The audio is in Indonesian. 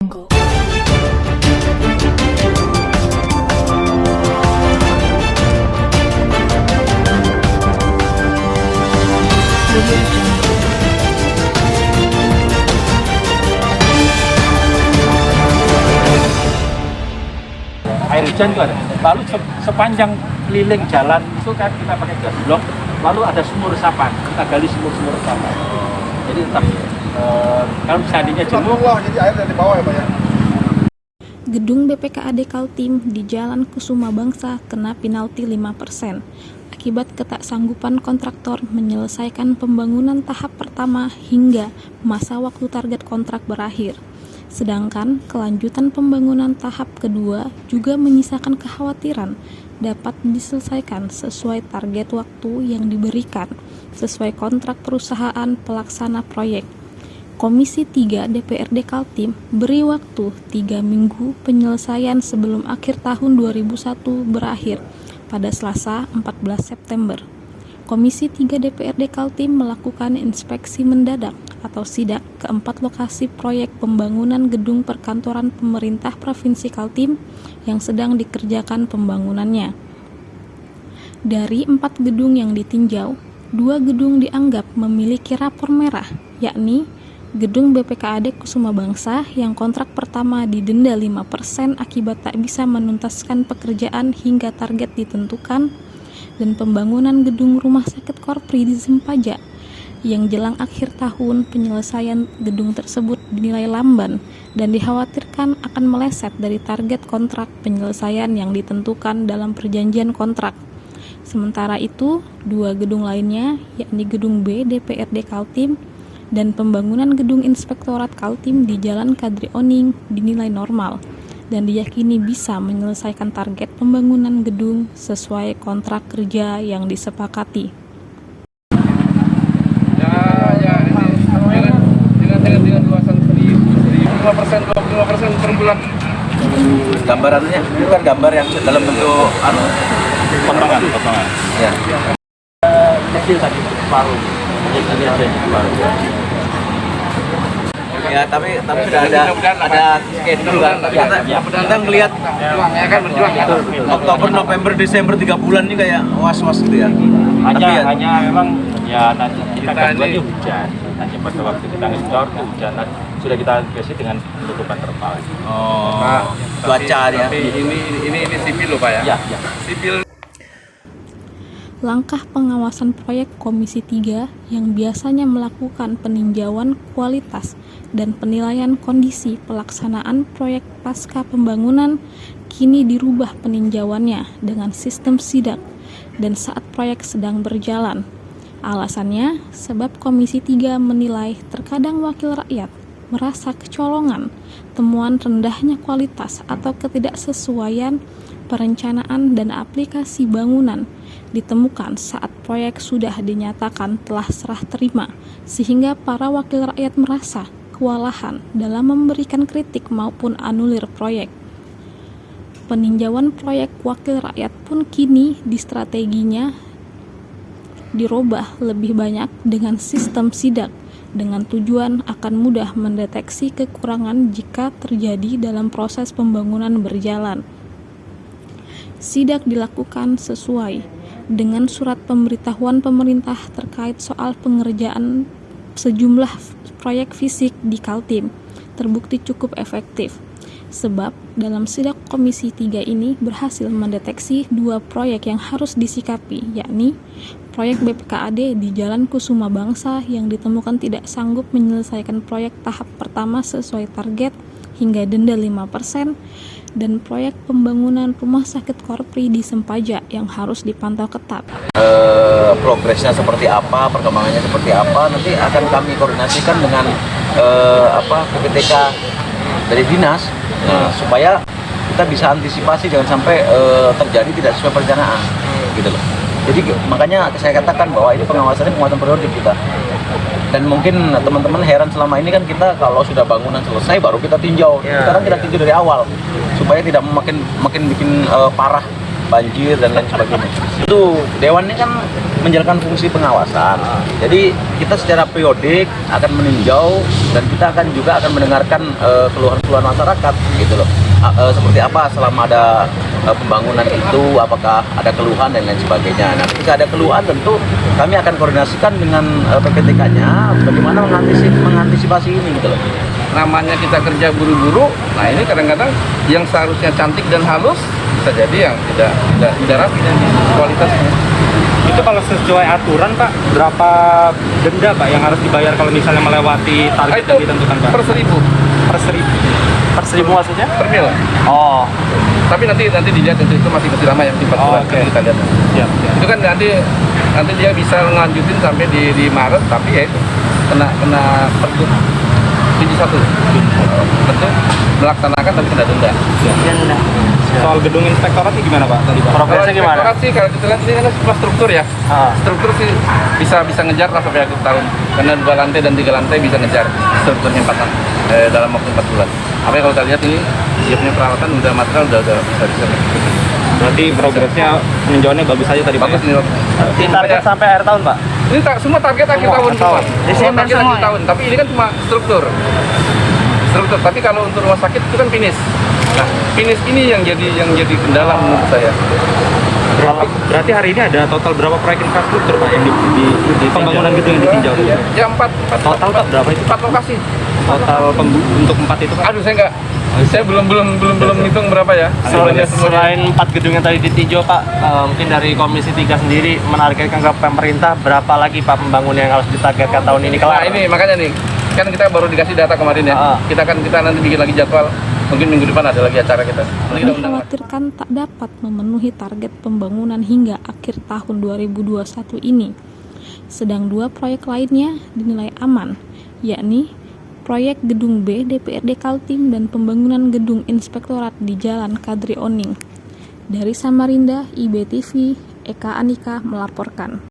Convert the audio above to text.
Jungle. Audio Jungle. Air hujan itu ada. Lalu sepanjang keliling jalan itu kan kita pakai gas blok. Lalu ada sumur resapan. Kita gali sumur resapan. Jadi tetap kalau seandainya jenuh, jadi air dari bawah ya Pak ya? Gedung BPKAD Kaltim di Jalan Kusuma Bangsa kena penalti 5% akibat ketaksanggupan kontraktor menyelesaikan pembangunan tahap pertama hingga masa waktu target kontrak berakhir. Sedangkan kelanjutan pembangunan tahap kedua juga menyisakan kekhawatiran dapat diselesaikan sesuai target waktu yang diberikan sesuai kontrak perusahaan pelaksana proyek. Komisi 3 DPRD Kaltim beri waktu 3 minggu penyelesaian sebelum akhir tahun 2001 berakhir pada Selasa 14 September. Komisi 3 DPRD Kaltim melakukan inspeksi mendadak atau sidak ke 4 lokasi proyek pembangunan gedung perkantoran pemerintah Provinsi Kaltim yang sedang dikerjakan pembangunannya. Dari 4 gedung yang ditinjau, 2 gedung dianggap memiliki rapor merah, yakni Gedung BPKAD Kusuma Bangsa yang kontrak pertama didenda 5% akibat tak bisa menuntaskan pekerjaan hingga target ditentukan, dan pembangunan gedung Rumah Sakit Korpri di Sempaja yang jelang akhir tahun penyelesaian gedung tersebut dinilai lamban dan dikhawatirkan akan meleset dari target kontrak penyelesaian yang ditentukan dalam perjanjian kontrak. Sementara itu, 2 gedung lainnya yakni Gedung B DPRD Kaltim dan pembangunan gedung Inspektorat Kaltim di Jalan Kadri Oning dinilai normal dan diyakini bisa menyelesaikan target pembangunan gedung sesuai kontrak kerja yang disepakati. Dengan luasan 5%, 25% per bulan. Gambarannya bukan gambar yang dalam bentuk potongan. ya. Kecil tadi separuh. Jadi ada separuh. Ya, tapi sudah ada schedule kan. Kita melihat Oktober, November, Desember 3 bulan ini kayak was-was gitu ya. Hanya memang ya nanti kita gangguannya hujan. Hanya pada waktu kita ngecor itu hujan. Sudah kita antisipasi dengan penutupan terpal. Oh, cuaca ya. Ini sipil loh Pak ya? Ya. Sipil. Langkah pengawasan proyek Komisi 3 yang biasanya melakukan peninjauan kualitas dan penilaian kondisi pelaksanaan proyek pasca pembangunan kini dirubah peninjauannya dengan sistem sidak dan saat proyek sedang berjalan. Alasannya, sebab Komisi 3 menilai terkadang wakil rakyat merasa kecolongan temuan rendahnya kualitas atau ketidaksesuaian perencanaan dan aplikasi bangunan ditemukan saat proyek sudah dinyatakan telah serah terima, sehingga para wakil rakyat merasa kewalahan dalam memberikan kritik maupun anulir proyek. Peninjauan proyek wakil rakyat pun kini di strateginya dirubah lebih banyak dengan sistem sidak dengan tujuan akan mudah mendeteksi kekurangan jika terjadi dalam proses pembangunan berjalan. Sidak dilakukan sesuai dengan surat pemberitahuan pemerintah terkait soal pengerjaan sejumlah proyek fisik di Kaltim terbukti cukup efektif. Sebab dalam sidak Komisi 3 ini berhasil mendeteksi 2 proyek yang harus disikapi, yakni proyek BPKAD di Jalan Kusuma Bangsa yang ditemukan tidak sanggup menyelesaikan proyek tahap pertama sesuai target hingga denda 5%, dan proyek pembangunan Rumah Sakit Korpri di Sempaja yang harus dipantau ketat. Progresnya seperti apa, perkembangannya seperti apa, nanti akan kami koordinasikan dengan PPTK dari dinas, supaya kita bisa antisipasi jangan sampai terjadi tidak sesuai perencanaan, gitu loh. Jadi makanya saya katakan bahwa ini pengawasannya pengawasan periodik kita. Dan mungkin teman-teman heran selama ini kan kita kalau sudah bangunan selesai baru kita tinjau. Sekarang kita tinjau dari awal supaya tidak makin bikin parah banjir dan lain sebagainya. Itu dewannya kan menjalankan fungsi pengawasan. Jadi kita secara periodik akan meninjau dan kita juga akan mendengarkan keluhan-keluhan masyarakat gitu loh. Seperti apa selama ada pembangunan itu, apakah ada keluhan dan lain sebagainya. Nah, ketika ada keluhan tentu kami akan koordinasikan dengan PPTK-nya bagaimana mengantisipasi ini gitu loh. Namanya kita kerja buru-buru, nah ini kadang-kadang yang seharusnya cantik dan halus bisa jadi yang tidak rapi dan kualitasnya. Itu kalau sesuai aturan Pak, berapa denda Pak yang harus dibayar kalau misalnya melewati target Itu yang ditentukan Pak? per 1000. Per 1000. Per 1000 maksudnya? Per mil. Oh. Tapi nanti dilihat itu masih lama yang timpat Oke. kita lihat. Siap. Itu kan nanti dia bisa ngelanjutin sampai di Maret, tapi ya itu kena Pergub 71. Tentu melaksanakan tapi kena denda. Soal gedung inspektoratnya gimana Pak tadi Pak? Progresnya gimana? Sih kalau kita lihat ini kan sebuah struktur ya. Struktur sih bisa ngejar lah sampai akhir tahun. Karena 2 lantai dan 3 lantai bisa ngejar strukturnya dalam waktu 4 bulan. Apa kalau kita lihat ini dia punya peralatan udah material udah bisa. Berarti progresnya peninjauannya bagus aja tadi Pak. Bagus ini. Target sampai akhir tahun Pak. Ini semua target akhir tahun semua. Semua target akhir tahun, tapi ini kan cuma struktur. Tapi kalau untuk rumah sakit itu kan finish. Nah, finish ini yang jadi kendala menurut saya. Berarti hari ini ada total berapa proyek infrastruktur Pak yang di pembangunan gedung yang ditinjau? Ya 4 Total Pak berapa itu? 4 lokasi. Total untuk 4 itu Pak? Aduh saya belum hitung berapa ya. Selain 4 gedung yang tadi ditinjau Pak, mungkin dari Komisi 3 sendiri menargetkan ke pemerintah berapa lagi Pak pembangunan yang harus ditargetkan tahun ini? Nah ini makanya nih, kan kita baru dikasih data kemarin ya. Kita nanti bikin lagi jadwal, mungkin minggu depan ada lagi acara kita. Dikhawatirkan tak dapat memenuhi target pembangunan hingga akhir tahun 2021 ini. Sedang 2 proyek lainnya dinilai aman, yakni proyek Gedung B DPRD Kaltim dan pembangunan Gedung Inspektorat di Jalan Kadri Oning. Dari Samarinda, IBTV, Eka Anika melaporkan.